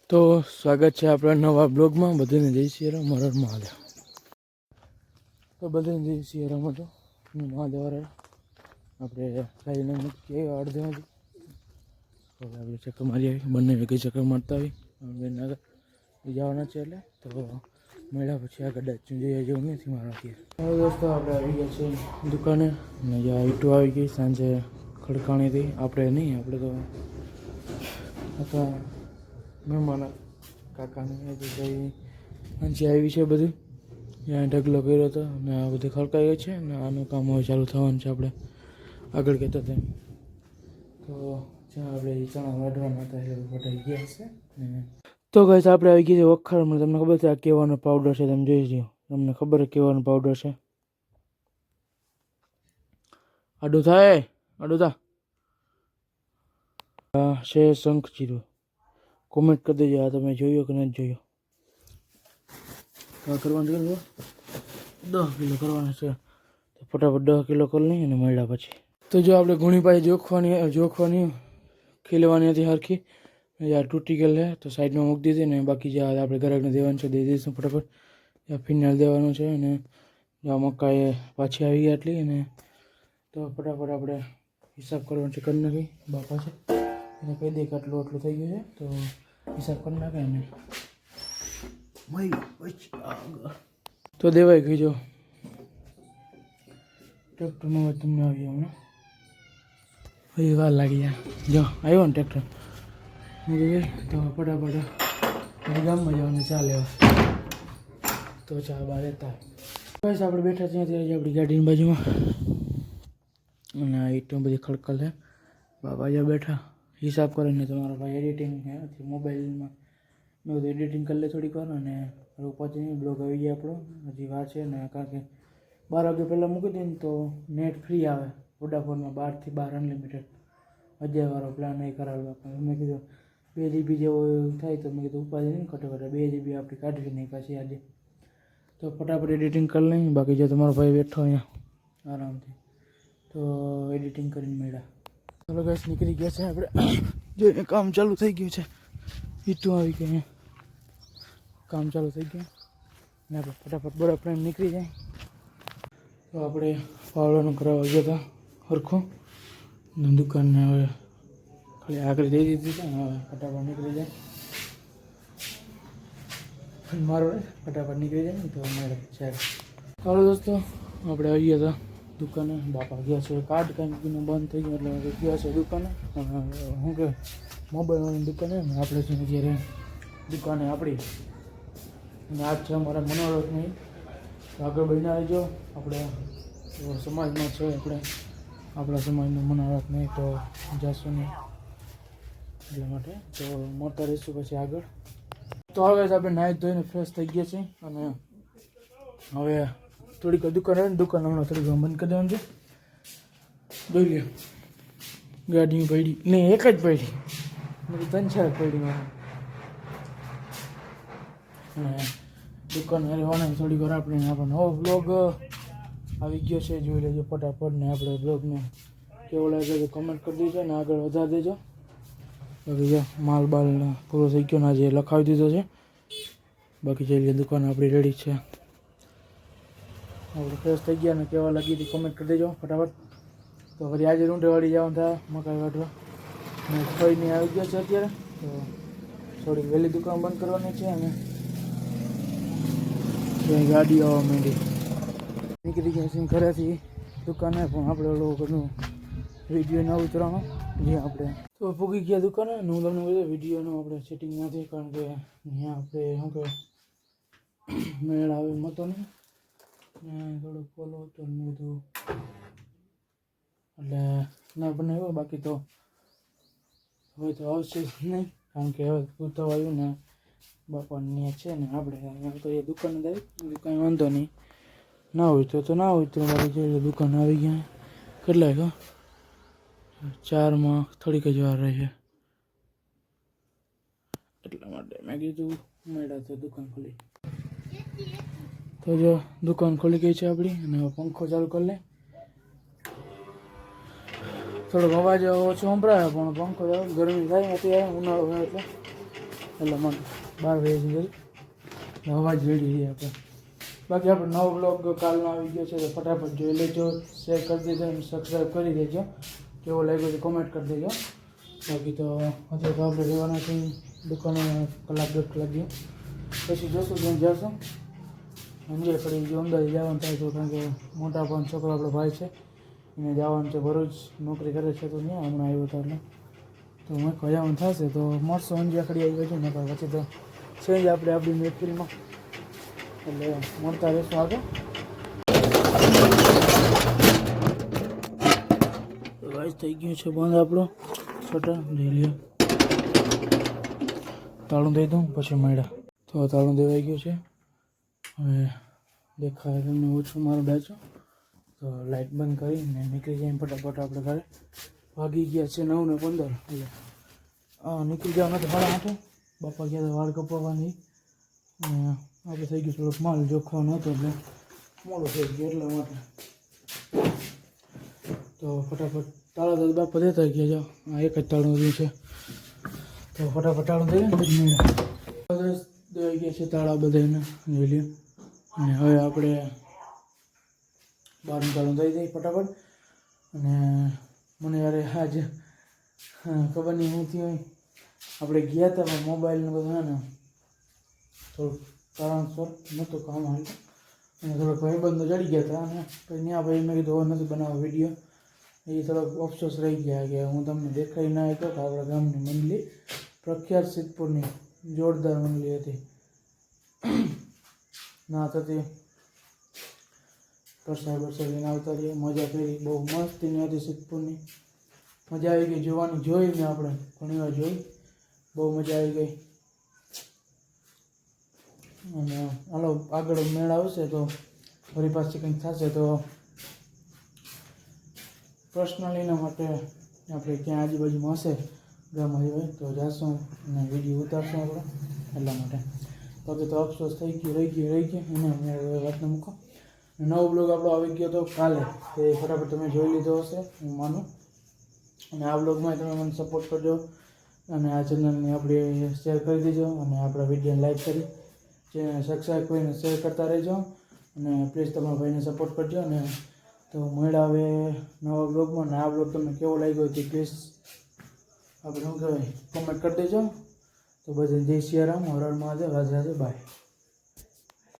તો સ્વાગત છે આપણા નવા બ્લોગમાં. બધાને જય શ્રી રામ, હર હર મહાદેવ. તો બધાને જય શ્રી રામ હતો મહાદેવ. આપણે લાઈને મૂકી આવ્યા અડધેમાંથી. હવે આપણે ચક્કર મારી આવી, બંને વેગી ચક્કર મારતા આવી બેન આગળ જવાના છે. એટલે તો મળ્યા પછી આ કદાચ જોઈએ જેવું નથી મારાથી. હવે દોસ્તો આપણે આવી ગયા છે દુકાને ને જ્યાં ઈટો આવી ગઈ સાંજે ખડકાણી હતી. આપણે નહીં, આપણે તો હતા મહેમાન કાકાને હજી આવી છે બધી. ત્યાં ઢગલો કર્યો હતો અને આ બધી ખડકાઈ ગઈ છે અને આનું કામ હવે ચાલુ થવાનું છે. આપણે આગળ કહેતા હતા તો જ્યાં આપણે ચણા વાઢવાના હતા એટલે વઢાઈ ગયા છે. તો ગાઈસ આપણે આવી ગયા છે વખાણમાં. તમને ખબર છે આ કેવાનો પાવડર છે, તમે જોઈ લો. તમને ખબર છે કેવાનો પાવડર છે. આડું થાય, આડું થા. આ છે શંખ જીરું. કોમેન્ટ કરી દેજો આ તમે જોયો કે નથી જોયો. કરવાનું છે 10 કિલો કરવાના છે. તો ફટાફટ 10 કિલો કરી લઈએ અને મળ્યા પછી. તો જો આપણે ઘણી પાસે જોખવાની ખીલવાની હતી હરખી. યાર તૂટી ગયેલ છે તો સાઈડમાં મૂકી દીધી ને બાકી જે આપણે ગ્રાહકને દેવાનું છે દઈ દઈશું ફટાફટ. ફિનાઇલ દેવાનું છે અને મકાઈ પાછી આવી ગયા એટલી. અને તો ફટાફટ આપણે હિસાબ કરવાનો છે, કરી નાખી. બાપા છે એને કહી દે કે આટલું થઈ ગયું છે તો હિસાબ કરી નાખે. અને તો દેવાય ગઈ. જો ટ્રેક્ટરનો તમને આવી હમણાં હજી વાર લાગી જાય. જો આવ્યો ને ટ્રેક્ટર તો ફટાફટ ગામમાં જવાનું ચાલે. તો ચા બહાર રહેતા બસ આપણે બેઠા છીએ ત્યાં આપણી ગાડીની બાજુમાં. અને આ ઈટો બધી ખડખડ છે. બાબા જ્યાં બેઠા હિસાબ કરીને તમારા ભાઈ એડિટિંગ મોબાઈલમાં મેં બધું એડિટિંગ કરી લે થોડીક વાર. અને પછી બ્લોગ આવી જાય આપણો. હજી વાર છે ને કારણ કે 12 વાગે પહેલાં મૂકી દઈએ ને તો નેટ ફ્રી આવે વોડાફોનમાં 12 થી 12 અનલિમિટેડ 1000 પ્લાન એ કરાવ્યો. મેં કીધું 2 GB જેવો થાય તો મેં કીધું ઉપાધિ નહીં, ખોટો 2 GB આપણી કાઢવી નહીં પાછી આજે. તો ફટાફટ એડિટિંગ કરી લઈએ. બાકી જો તમારો ભાઈ બેઠો અહીંયા આરામથી તો એડિટિંગ કરીને મળ્યા. ચાલો ગાઈસ નીકળી ગયા છે આપણે. જો કામ ચાલુ થઈ ગયું છે. ઈટું આવી ગઈ, કામ ચાલુ થઈ ગયું ને આપણે ફટાફટ બરાબર પ્રેમ નીકળી જાય. તો આપણે પાવડાનું કરાવવા ગયા હતા સરખું ને દુકાનને હવે ખાલી આગળ દઈ દીધી છે. હવે ફટાફટ નીકળી જાય મારો ફટાફટ નીકળી જાય ને તો અમારે છે. ચાલો દોસ્તો આપણે આવી ગયા હતા દુકાને. બાપા ગયા છે કાર્ડ કાંઈકીને બંધ થઈ ગયું એટલે ગયા છે દુકાને. શું કે મોબાઈલની દુકાને ને આપણે છે અત્યારે દુકાને આપણી. અને આજ છે અમારા મનોરથની. આગળ બન્યા રહેજો. આપણે સમાજમાં છે, આપણા સમાજનું મનોરથ નહીં તો જશું નહીં એટલા માટે તો મળતા રહીશું પછી આગળ. તો હવે આપણે નાહી ધોઈને ફ્રેશ થઈ ગયા છીએ અને હવે થોડીક દુકાન આવે ને દુકાન હમણાં થોડીક બંધ કરી દેવાનું છે. જોઈ લે ગાડી પડી નહીં, એક જ પડી, 3-4 પડી. અને દુકાન રહેવાના થોડીક વાર આપણે આપણો નવો બ્લોગ આવી ગયો છે, જોઈ લેજો ફટાફટ. ને આપણે બ્લોગને કેવો લાગે તો કમેન્ટ કરી દેજો ને આગળ વધારી દેજો. બાકી જો માલ બાલ પૂરો થઈ ગયો ને આજે લખાવી દીધો છે. બાકી જઈ લઈએ દુકાન આપણી રેડી છે. આપણે ફ્રેશ થઈ ગયા ને કેવા લાગી હતી કમેન્ટ કરી દેજો ફટાફટ. તો ફરી આજે રૂંઢેવાડી જવાનું થાય મકાઈ વાઢવા ને ફરીને આવી ગયા છે અત્યારે. તો થોડીક વહેલી દુકાન બંધ કરવાની છે અને ગાડી આવવા માંડી. નીકળી ગયા છીએ ઘરેથી દુકાને પણ આપણે લોકોનું વિડીયો ના ઉતરવાનો જે આપણે તો પૂગી ગયા દુકાને. હું તમને બધું વિડીયોનું આપણે સેટિંગ નથી કારણ કે અહીંયા આપણે શું કે મેળ આવે એમ હતો નહીં ને થોડુંક ફોલો હતો ને બધું એટલે ના બનાવ્યો. બાકી તો હવે તો આવશે જ નહીં કારણ કે હવે ઉતાવ આવ્યું ને બાપાની છે ને આપણે તો એ દુકાને જાય કાંઈ વાંધો નહીં. ના હોય તો ના હોય તો બાકી જોઈએ દુકાન આવી ગયા. કેટલાય કહો 4માં થોડીક જ વાર રહી છે એટલા માટે મેં કીધું મળ્યા તો દુકાન ખોલી. તો જો દુકાન ખોલી ગઈ છે આપણી અને પંખો ચાલુ કરી લે. થોડોક અવાજ ઓછો સંભળાય પણ પંખો ગરમી થાય અત્યારે ઉનાળો હોય એટલે એટલે મને 12 વાગે અવાજ રેડી રહી આપણે. બાકી આપણો નવો બ્લોગ કાલનો આવી ગયો છે તો ફટાફટ જોઈ લેજો, શેર કરી દેજો અને સબસ્ક્રાઈબ કરી દેજો. કેવો લાગ્યો તો કોમેન્ટ કરી દેજો. બાકી તો અત્યારે તો આપણે રહેવાના છીએ દુકાને 1-1.5 કલાક ગયો, પછી જોશું ત્યાં જશું. સમજે ફરી જો અમદાવાદ જવાનું થાય તો, કારણ કે મોટા પણ છોકરો આપણો ભાઈ છે એને જવાનું છે ભરૂચ, નોકરી કરે છે તો ત્યાં હમણાં આવ્યો હતો એટલે તો હું જવાનું થશે તો મળશું. અંજે ખડી આવી ગયો ને પછી તો છે જ આપણે આપણી મહેફિલમાં, એટલે મળતા રહેશું આગળ. વાઇસ થઈ ગયું છે બંધ આપણો શટર, લઈ લ્યો. તાળું દઈ દઉં પછી મળ્યા. તો તાળું દેવાઈ ગયું છે. હવે દેખાય તમને ઓછું મારું ડાચું તો લાઇટ બંધ કરીને નીકળી જાય ફટાફટ આપણે ઘરે. વાગી ગયા છે 9:15 એટલે નીકળી જવાનું તો 8:30. બાપા ગયા તો વાળ કપાવવાની અને આપણે થઈ ગયું થોડોક માલ જોખવાનો હતો એટલે મોડું થઈ ગયું એટલા માટે. તો ફટાફટ તાળા તો બાપા દેતા ગયા જાઓ. આ એક જ તાળું રહ્યું છે તો ફટાફટ તાળું દઈએ દેવાઈ ગયા છે તાળા બધાને જોઈ લ્યો. અને હવે આપણે બહારનું તાળું દઈ દઈએ ફટાફટ. અને મને યાર આજ ખબર નહીં શું થયું, આપણે ગયા હતા પણ મોબાઈલને બધું ને થોડુંક કારણસર નહોતું કામ હાલતું અને થોડોક ભાઈબંધો ચડી ગયા હતા. અને પછી ત્યાં ભાઈ મેં કીધું હવે નથી બનાવવા વિડીયો, એ થોડોક અફસોસ રહી ગયા કે હું તમને દેખાઈ ના આવ્યો. તો આપણા ગામની મંડળી પ્રખ્યાત સિદ્ધપુરની જોરદાર મંડળી હતી, ના થતી પ્રસાદ લઈને આવતા રહીએ, મજા કરી, બહુ મસ્તીની હતી સિદ્ધપુરની. મજા આવી ગઈ જોવાની, જોઈ ને આપણે ઘણી વાર જોઈ, બહુ મજા આવી ગઈ. અને હાલો આગળ મેળ આવશે તો ફરી પાછી કંઈક થશે તો પર્સનલીના માટે આપણે ક્યાં આજુબાજુમાં હશે ગામમાં હોય તો જાશું અને વિડીયો ઉતારશું આપણે એટલા માટે. બાકી તો અફસોસ થઈ ગયું, રહી ગયું એને મેં વાતને મૂકો. નવો બ્લોગ આપણો આવી ગયો તો કાલે, તે ફટાફટ તમે જોઈ લીધો હશે હું માનું. અને આ બ્લોગમાં તમે મને સપોર્ટ કરજો અને આ ચેનલને આપણે શેર કરી દેજો અને આપણા વિડીયોને લાઈક કરી ચેનલ સબસ્ક્રાઈબ કરીને શેર કરતા રહેજો. અને પ્લીઝ તમારા ભાઈને સપોર્ટ કરજો. અને તો મળ્યા હવે નવા બ્લોગમાં. અને આ બ્લોગ તમને કેવો લાગ્યો તે પ્લીઝ આપણે શું કહેવાય કોમેન્ટ કરી દેજો. તો બધે જય સિયારામ, હર હર મહાદેવ, રાધે રાધે, બાય.